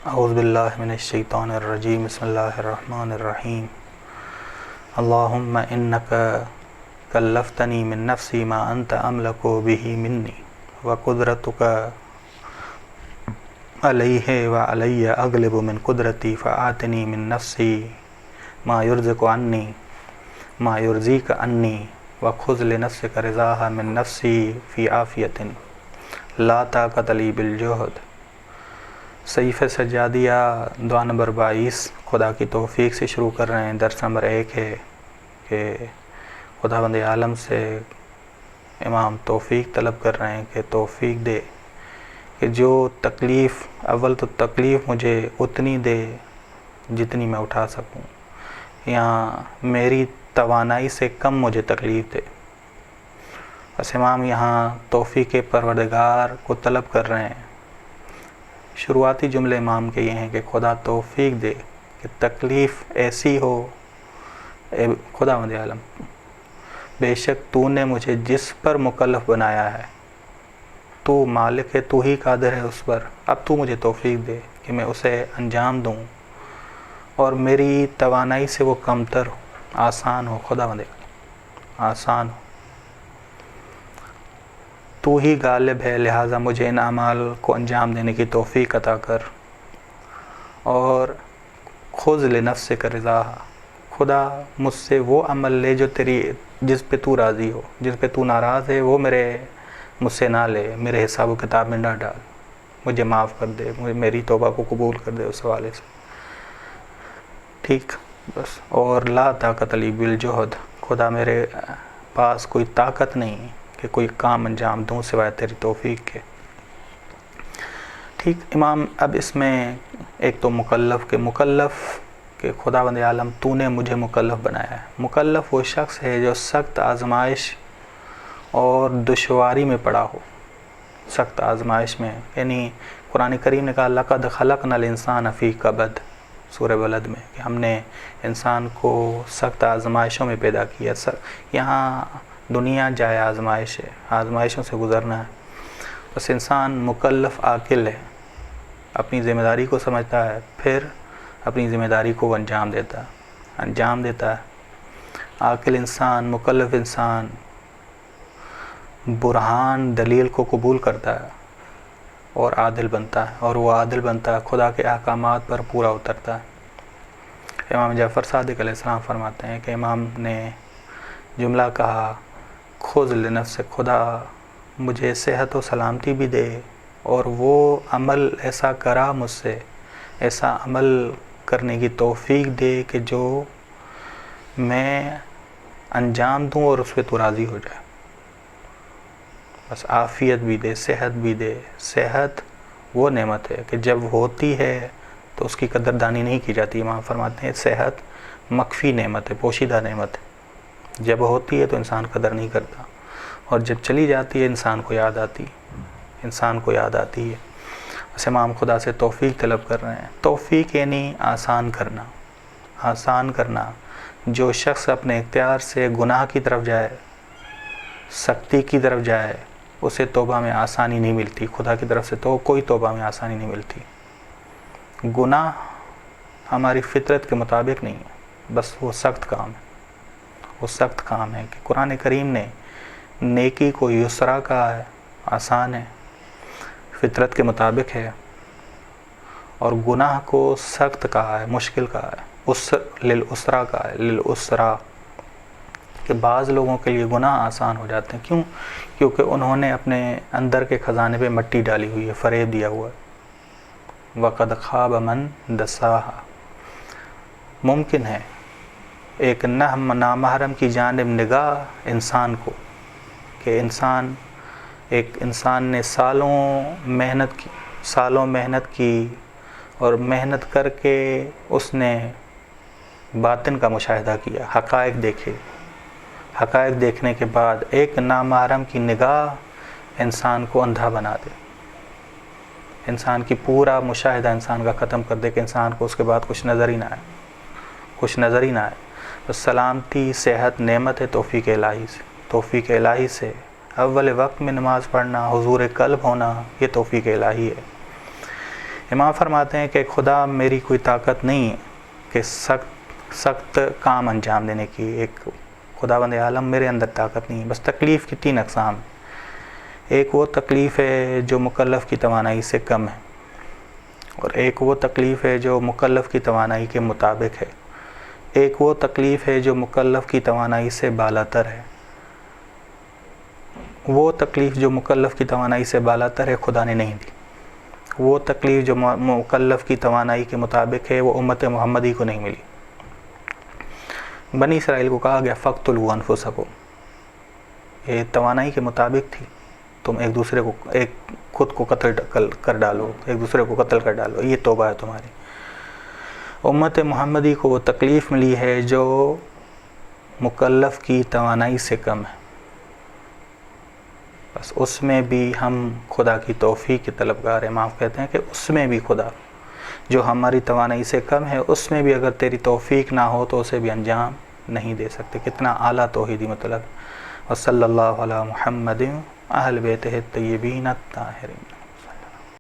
اعوذ باللہ من الشیطان الرجیم بسم اللہ الرحمن الرحیم اللہم انکا کلفتنی من نفسی ما انت املک به منی وقدرتک علیہ وعلی اغلب من قدرتی فآتنی من نفسی ما یرزق عنی ما یرزیک عنی وخذ لنفسک رضاها من نفسی فی عافیت لا طاقت لی بالجہد۔ صحیفہ سجادیہ دعا نمبر 22 خدا کی توفیق سے شروع کر رہے ہیں۔ درس نمبر 1 ہے کہ خداوند عالم سے امام توفیق طلب کر رہے ہیں کہ توفیق دے کہ جو تکلیف، اول تو تکلیف مجھے اتنی دے جتنی میں اٹھا سکوں، یا میری توانائی سے کم مجھے تکلیف دے۔ بس امام یہاں توفیق پروردگار کو طلب کر رہے ہیں۔ شروعاتی جملے امام کے یہ ہیں کہ خدا توفیق دے کہ تکلیف ایسی ہو، اے خداوند عالم بے شک تو نے مجھے جس پر مکلف بنایا ہے، تو مالک ہے، تو ہی قادر ہے اس پر، اب تو مجھے توفیق دے کہ میں اسے انجام دوں اور میری توانائی سے وہ کم تر ہو، آسان ہو، خداوند آسان ہو۔ تو ہی غالب ہے، لہٰذا مجھے ان اعمال کو انجام دینے کی توفیق عطا کر، اور خذ لنفسک رضا، خدا مجھ سے وہ عمل لے جو جس پہ تو راضی ہو، جس پہ تو ناراض ہے وہ مجھ سے نہ لے، میرے حساب و کتاب میں نہ ڈال، مجھے معاف کر دے، میری توبہ کو قبول کر دے اس حوالے سے، ٹھیک بس۔ اور لا طاقت لی بالجہد، خدا میرے پاس کوئی طاقت نہیں کہ کوئی کام انجام دوں سوائے تیری توفیق کے، ٹھیک۔ امام اب اس میں ایک تو مکلف کہ خداوند عالم تو نے مجھے مکلف بنایا ہے۔ مکلف وہ شخص ہے جو سخت آزمائش اور دشواری میں پڑا ہو، سخت آزمائش میں، یعنی قرآن کریم نے کہا لقد خلقنا الانسان فی کبد، سورہ بلد میں، کہ ہم نے انسان کو سخت آزمائشوں میں پیدا کیا۔ یہاں دنیا جائے آزمائش ہے، آزمائشوں سے گزرنا ہے، بس انسان مکلف عاقل ہے، اپنی ذمہ داری کو سمجھتا ہے، پھر اپنی ذمہ داری کو وہ انجام دیتا ہے۔ عاقل انسان، مکلف انسان برہان دلیل کو قبول کرتا ہے اور عادل بنتا ہے، اور وہ عادل بنتا ہے، خدا کے احکامات پر پورا اترتا ہے۔ امام جعفر صادق علیہ السلام فرماتے ہیں کہ امام نے جملہ کہا خذ لنفسک، خدا مجھے صحت و سلامتی بھی دے اور وہ عمل ایسا کرا مجھ سے، ایسا عمل کرنے کی توفیق دے کہ جو میں انجام دوں اور اس پہ تو راضی ہو جائے، بس عافیت بھی دے، صحت بھی دے۔ صحت وہ نعمت ہے کہ جب ہوتی ہے تو اس کی قدردانی نہیں کی جاتی۔ امام فرماتے ہیں صحت مخفی نعمت ہے، پوشیدہ نعمت ہے، جب ہوتی ہے تو انسان قدر نہیں کرتا، اور جب چلی جاتی ہے انسان کو یاد آتی ہے۔ بس امام خدا سے توفیق طلب کر رہے ہیں۔ توفیق یعنی آسان کرنا۔ جو شخص اپنے اختیار سے گناہ کی طرف جائے، سختی کی طرف جائے، اسے توبہ میں آسانی نہیں ملتی، خدا کی طرف سے تو کوئی توبہ میں آسانی نہیں ملتی۔ گناہ ہماری فطرت کے مطابق نہیں ہے، بس وہ سخت کام ہے کہ قرآن کریم نے نیکی کو یسرا کہا ہے، آسان ہے، فطرت کے مطابق ہے، اور گناہ کو سخت کہا ہے، مشکل کہا ہے، للعسرا کہا ہے، للعسرا، کہ بعض لوگوں کے لیے گناہ آسان ہو جاتے ہیں۔ کیوں؟ کیونکہ انہوں نے اپنے اندر کے خزانے پہ مٹی ڈالی ہوئی ہے، فریب دیا ہوا ہے۔ وَقَدْ خَابَ مَنْ دَسَّاهَا، ممکن ہے ایک نامحرم کی جانب نگاہ انسان کو، کہ ایک انسان نے سالوں محنت کی اور محنت کر کے اس نے باطن کا مشاہدہ کیا، حقائق دیکھنے کے بعد ایک نامحرم کی نگاہ انسان کو اندھا بنا دے، انسان کی پورا مشاہدہ انسان کا ختم کر دے، کہ انسان کو اس کے بعد کچھ نظر ہی نہ آئے۔ بس سلامتی، صحت نعمت ہے توفیق الہی سے۔ اول وقت میں نماز پڑھنا، حضور قلب ہونا، یہ توفیق الہی ہے۔ امام فرماتے ہیں کہ خدا میری کوئی طاقت نہیں ہے کہ سخت کام انجام دینے کی، ایک خداوند عالم میرے اندر طاقت نہیں ہے، بس تکلیف کی 3 اقسام ہیں۔ ایک وہ تکلیف ہے جو مکلف کی توانائی سے کم ہے، اور ایک وہ تکلیف ہے جو مکلف کی توانائی کے مطابق ہے، ایک وہ تکلیف ہے جو مکلف کی توانائی سے بالاتر ہے۔ وہ تکلیف جو مکلف کی توانائی سے بالاتر ہے خدا نے نہیں دی، وہ تکلیف جو مکلف کی توانائی کے مطابق ہے وہ امت محمدی کو نہیں ملی۔ بنی اسرائیل کو کہا گیا فَاقْتُلُوا أَنفُسَكُمْ، یہ توانائی کے مطابق تھی، تم خود کو قتل کر ڈالو، ایک دوسرے کو قتل کر ڈالو، یہ توبہ ہے تمہاری۔ امت محمدی کو وہ تکلیف ملی ہے جو مکلف کی توانائی سے کم ہے، بس اس میں بھی ہم خدا کی توفیق کے طلبگار ہیں۔ امام کہتے ہیں کہ اس میں بھی خدا جو ہماری توانائی سے کم ہے، اس میں بھی اگر تیری توفیق نہ ہو تو اسے بھی انجام نہیں دے سکتے۔ کتنا اعلیٰ توحیدی مطلب۔ وصلی اللہ علی محمد اہل بیتہ الطیبین الطاہرین۔